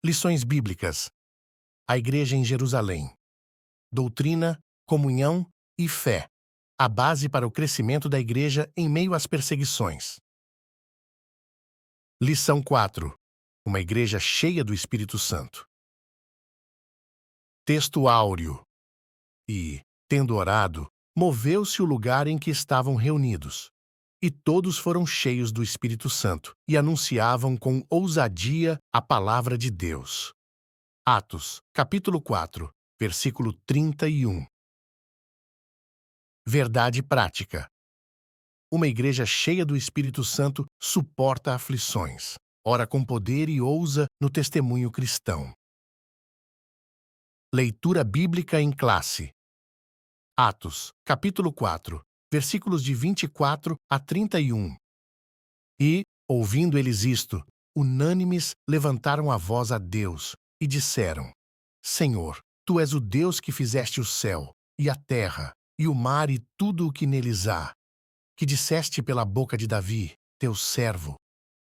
Lições bíblicas. A Igreja em Jerusalém. Doutrina, comunhão e fé. A base para o crescimento da Igreja em meio às perseguições. Lição 4. Uma Igreja cheia do Espírito Santo. Texto áureo. E, tendo orado, moveu-se o lugar em que estavam reunidos. E todos foram cheios do Espírito Santo, e anunciavam com ousadia a palavra de Deus. Atos, capítulo 4, versículo 31. Verdade prática. Uma igreja cheia do Espírito Santo suporta aflições, ora com poder e ousa no testemunho cristão. Leitura bíblica em classe. Atos, capítulo 4, versículos de 24 a 31. E, ouvindo eles isto, unânimes levantaram a voz a Deus e disseram: Senhor, Tu és o Deus que fizeste o céu, e a terra, e o mar e tudo o que neles há, que disseste pela boca de Davi, teu servo.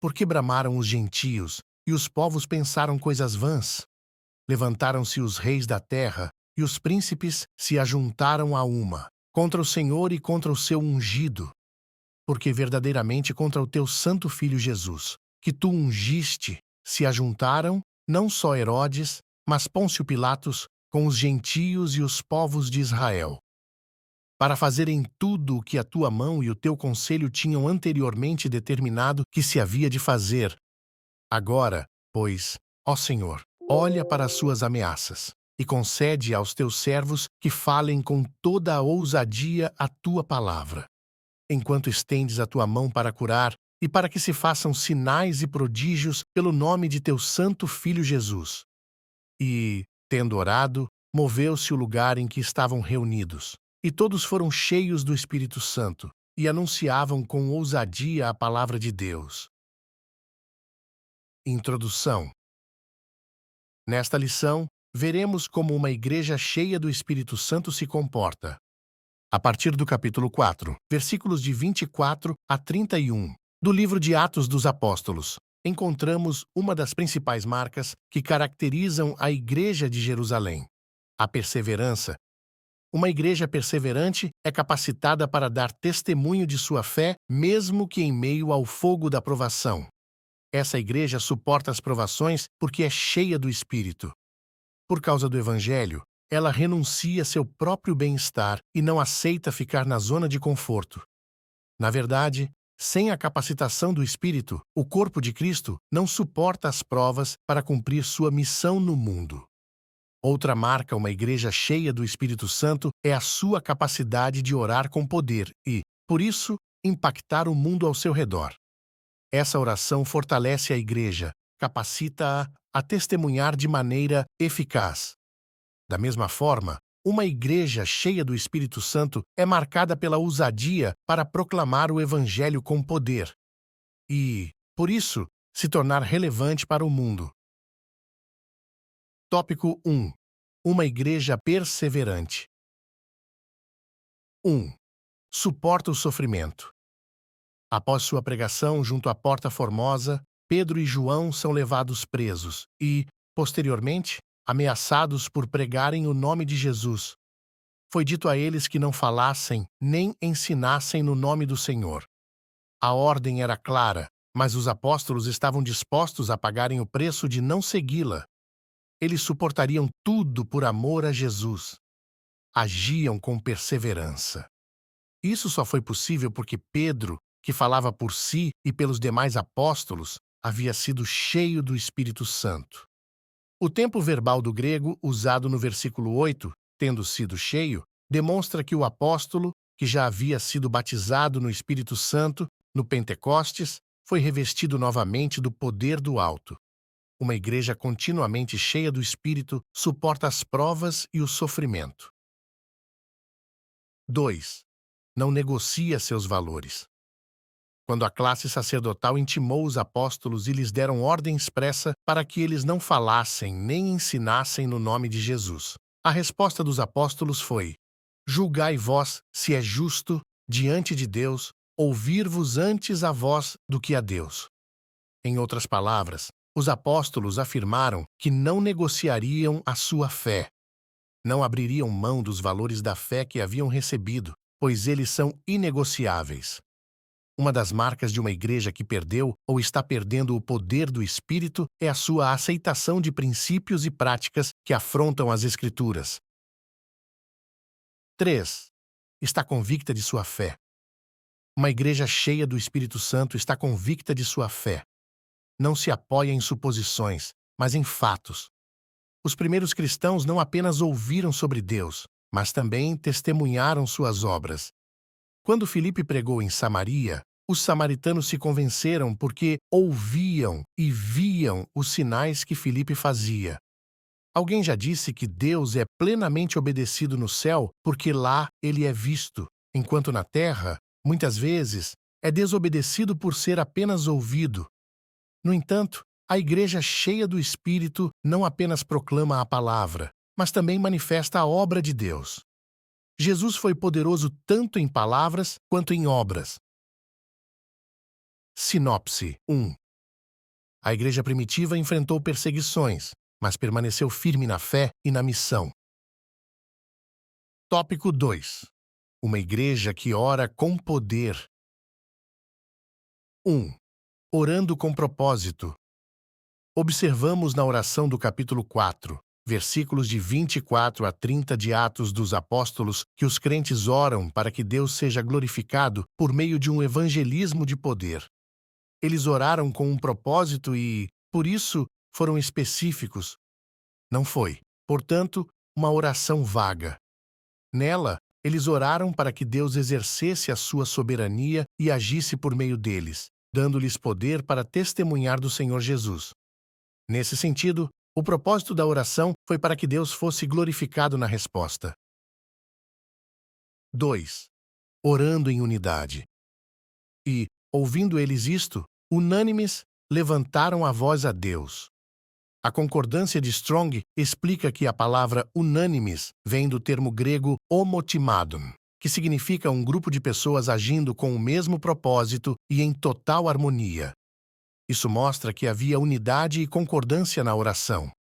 Porque bramaram os gentios, e os povos pensaram coisas vãs. Levantaram-se os reis da terra, e os príncipes se ajuntaram a uma, contra o Senhor e contra o seu ungido. Porque verdadeiramente contra o teu santo Filho Jesus, que tu ungiste, se ajuntaram, não só Herodes, mas Pôncio Pilatos, com os gentios e os povos de Israel, para fazerem tudo o que a tua mão e o teu conselho tinham anteriormente determinado que se havia de fazer. Agora, pois, ó Senhor, olha para as suas ameaças, e concede aos teus servos que falem com toda a ousadia a tua palavra, enquanto estendes a tua mão para curar, e para que se façam sinais e prodígios pelo nome de teu santo Filho Jesus. E, tendo orado, moveu-se o lugar em que estavam reunidos, e todos foram cheios do Espírito Santo, e anunciavam com ousadia a palavra de Deus. Introdução. Nesta lição, veremos como uma igreja cheia do Espírito Santo se comporta. A partir do capítulo 4, versículos de 24 a 31, do livro de Atos dos Apóstolos, encontramos uma das principais marcas que caracterizam a Igreja de Jerusalém: a perseverança. Uma igreja perseverante é capacitada para dar testemunho de sua fé, mesmo que em meio ao fogo da provação. Essa igreja suporta as provações porque é cheia do Espírito. Por causa do Evangelho, ela renuncia seu próprio bem-estar e não aceita ficar na zona de conforto. Na verdade, sem a capacitação do Espírito, o corpo de Cristo não suporta as provas para cumprir sua missão no mundo. Outra marca uma igreja cheia do Espírito Santo é a sua capacidade de orar com poder e, por isso, impactar o mundo ao seu redor. Essa oração fortalece a igreja, capacita-a a testemunhar de maneira eficaz. Da mesma forma, uma igreja cheia do Espírito Santo é marcada pela ousadia para proclamar o Evangelho com poder e, por isso, se tornar relevante para o mundo. Tópico 1. Uma igreja perseverante. 1. Suporta o sofrimento. Após sua pregação junto à Porta Formosa, Pedro e João são levados presos e, posteriormente, ameaçados por pregarem o nome de Jesus. Foi dito a eles que não falassem nem ensinassem no nome do Senhor. A ordem era clara, mas os apóstolos estavam dispostos a pagarem o preço de não segui-la. Eles suportariam tudo por amor a Jesus. Agiam com perseverança. Isso só foi possível porque Pedro, que falava por si e pelos demais apóstolos, havia sido cheio do Espírito Santo. O tempo verbal do grego, usado no versículo 8, tendo sido cheio, demonstra que o apóstolo, que já havia sido batizado no Espírito Santo, no Pentecostes, foi revestido novamente do poder do alto. Uma igreja continuamente cheia do Espírito suporta as provas e o sofrimento. 2. Não negocia seus valores. Quando a classe sacerdotal intimou os apóstolos e lhes deram ordem expressa para que eles não falassem nem ensinassem no nome de Jesus, a resposta dos apóstolos foi: julgai vós se é justo, diante de Deus, ouvir-vos antes a vós do que a Deus. Em outras palavras, Os apóstolos afirmaram que não negociariam a sua fé. Não abririam mão dos valores da fé que haviam recebido, pois eles são inegociáveis. Uma das marcas de uma igreja que perdeu ou está perdendo o poder do Espírito é a sua aceitação de princípios e práticas que afrontam as Escrituras. 3. Está convicta de sua fé. Uma igreja cheia do Espírito Santo está convicta de sua fé. Não se apoia em suposições, mas em fatos. Os primeiros cristãos não apenas ouviram sobre Deus, mas também testemunharam suas obras. Quando Filipe pregou em Samaria, os samaritanos se convenceram porque ouviam e viam os sinais que Filipe fazia. Alguém já disse que Deus é plenamente obedecido no céu porque lá ele é visto, enquanto na terra, muitas vezes, é desobedecido por ser apenas ouvido. No entanto, a igreja cheia do Espírito não apenas proclama a palavra, mas também manifesta a obra de Deus. Jesus foi poderoso tanto em palavras quanto em obras. Sinopse 1. A igreja primitiva enfrentou perseguições, mas permaneceu firme na fé e na missão. Tópico 2. Uma igreja que ora com poder. 1. Orando com propósito. Observamos na oração do capítulo 4, versículos de 24 a 30 de Atos dos Apóstolos, que os crentes oram para que Deus seja glorificado por meio de um evangelismo de poder. Eles oraram com um propósito e, por isso, foram específicos. Não foi, portanto, uma oração vaga. Nela, eles oraram para que Deus exercesse a sua soberania e agisse por meio deles, dando-lhes poder para testemunhar do Senhor Jesus. Nesse sentido, o propósito da oração foi para que Deus fosse glorificado na resposta. 2. Orando em unidade. E, ouvindo eles isto, unânimes, levantaram a voz a Deus. A concordância de Strong explica que a palavra unânimes vem do termo grego homotimadon, que significa um grupo de pessoas agindo com o mesmo propósito e em total harmonia. Isso mostra que havia unidade e concordância na oração.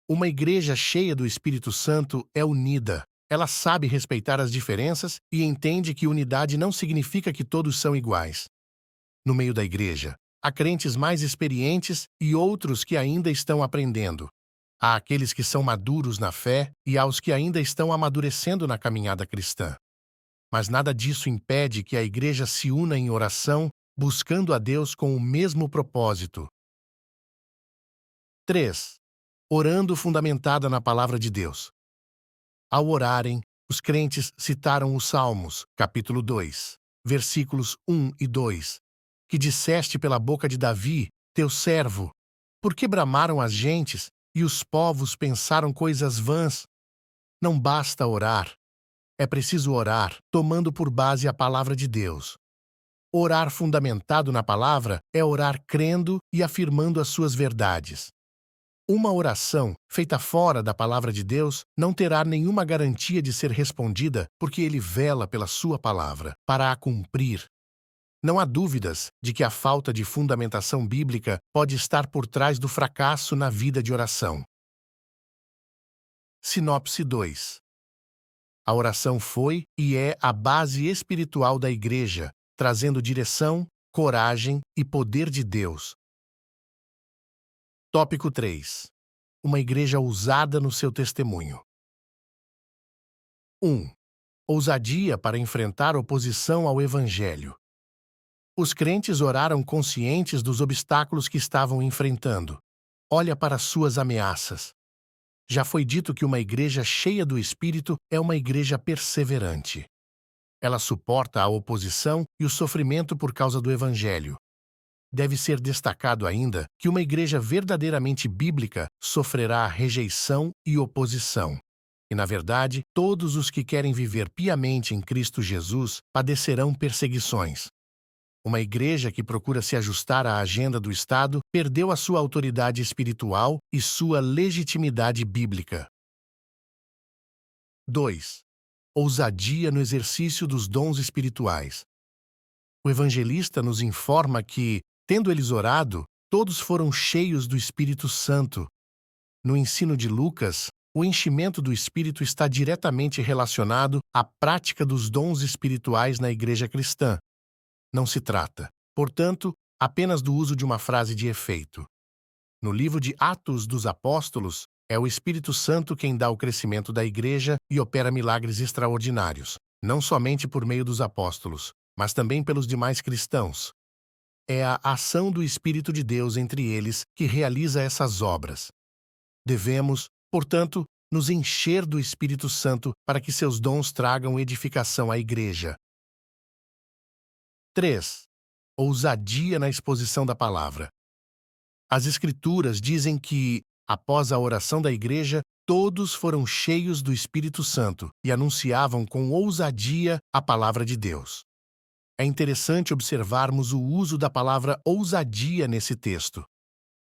Uma igreja cheia do Espírito Santo é unida. Ela sabe respeitar as diferenças e entende que unidade não significa que todos são iguais. No meio da igreja, há crentes mais experientes e outros que ainda estão aprendendo. Há aqueles que são maduros na fé e há os que ainda estão amadurecendo na caminhada cristã. Mas nada disso impede que a igreja se una em oração, buscando a Deus com o mesmo propósito. 3. Orando fundamentada na palavra de Deus. Ao orarem, os crentes citaram os Salmos, capítulo 2, versículos 1 e 2, que disseste pela boca de Davi, teu servo, por que bramaram as gentes e os povos pensaram coisas vãs? Não basta orar. É preciso orar, tomando por base a palavra de Deus. Orar fundamentado na palavra é orar crendo e afirmando as suas verdades. Uma oração feita fora da palavra de Deus não terá nenhuma garantia de ser respondida porque ele vela pela sua palavra, para a cumprir. Não há dúvidas de que a falta de fundamentação bíblica pode estar por trás do fracasso na vida de oração. Sinopse 2. A oração foi e é a base espiritual da igreja, trazendo direção, coragem e poder de Deus. Tópico 3. Uma igreja ousada no seu testemunho. 1. Ousadia para enfrentar oposição ao Evangelho. Os crentes oraram conscientes dos obstáculos que estavam enfrentando. Olha para suas ameaças. Já foi dito que uma igreja cheia do Espírito é uma igreja perseverante. Ela suporta a oposição e o sofrimento por causa do Evangelho. Deve ser destacado ainda que uma igreja verdadeiramente bíblica sofrerá rejeição e oposição. E, na verdade, todos os que querem viver piamente em Cristo Jesus padecerão perseguições. Uma igreja que procura se ajustar à agenda do Estado perdeu a sua autoridade espiritual e sua legitimidade bíblica. 2. Ousadia no exercício dos dons espirituais. O evangelista nos informa que, tendo eles orado, todos foram cheios do Espírito Santo. No ensino de Lucas, o enchimento do Espírito está diretamente relacionado à prática dos dons espirituais na igreja cristã. Não se trata, portanto, apenas do uso de uma frase de efeito. No livro de Atos dos Apóstolos, é o Espírito Santo quem dá o crescimento da igreja e opera milagres extraordinários, não somente por meio dos apóstolos, mas também pelos demais cristãos. É a ação do Espírito de Deus entre eles que realiza essas obras. Devemos, portanto, nos encher do Espírito Santo para que seus dons tragam edificação à igreja. 3. Ousadia na exposição da palavra. As Escrituras dizem que, após a oração da igreja, todos foram cheios do Espírito Santo e anunciavam com ousadia a palavra de Deus. É interessante observarmos o uso da palavra ousadia nesse texto.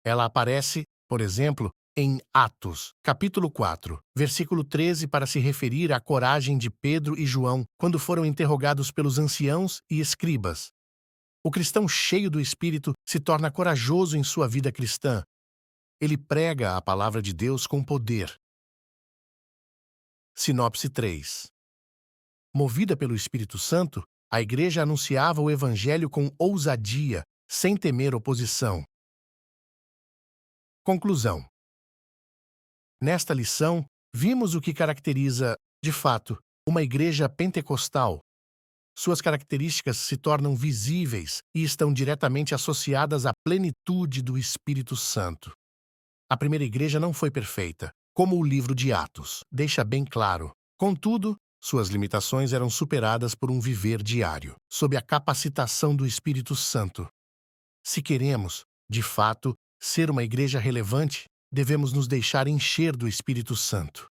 Ela aparece, por exemplo, em Atos, capítulo 4, versículo 13, para se referir à coragem de Pedro e João quando foram interrogados pelos anciãos e escribas. O cristão cheio do Espírito se torna corajoso em sua vida cristã. Ele prega a palavra de Deus com poder. Sinopse 3. Movida pelo Espírito Santo, a igreja anunciava o Evangelho com ousadia, sem temer oposição. Conclusão. Nesta lição, vimos o que caracteriza, de fato, uma igreja pentecostal. Suas características se tornam visíveis e estão diretamente associadas à plenitude do Espírito Santo. A primeira igreja não foi perfeita, como o livro de Atos deixa bem claro. Contudo, suas limitações eram superadas por um viver diário, sob a capacitação do Espírito Santo. Se queremos, de fato, ser uma igreja relevante, devemos nos deixar encher do Espírito Santo.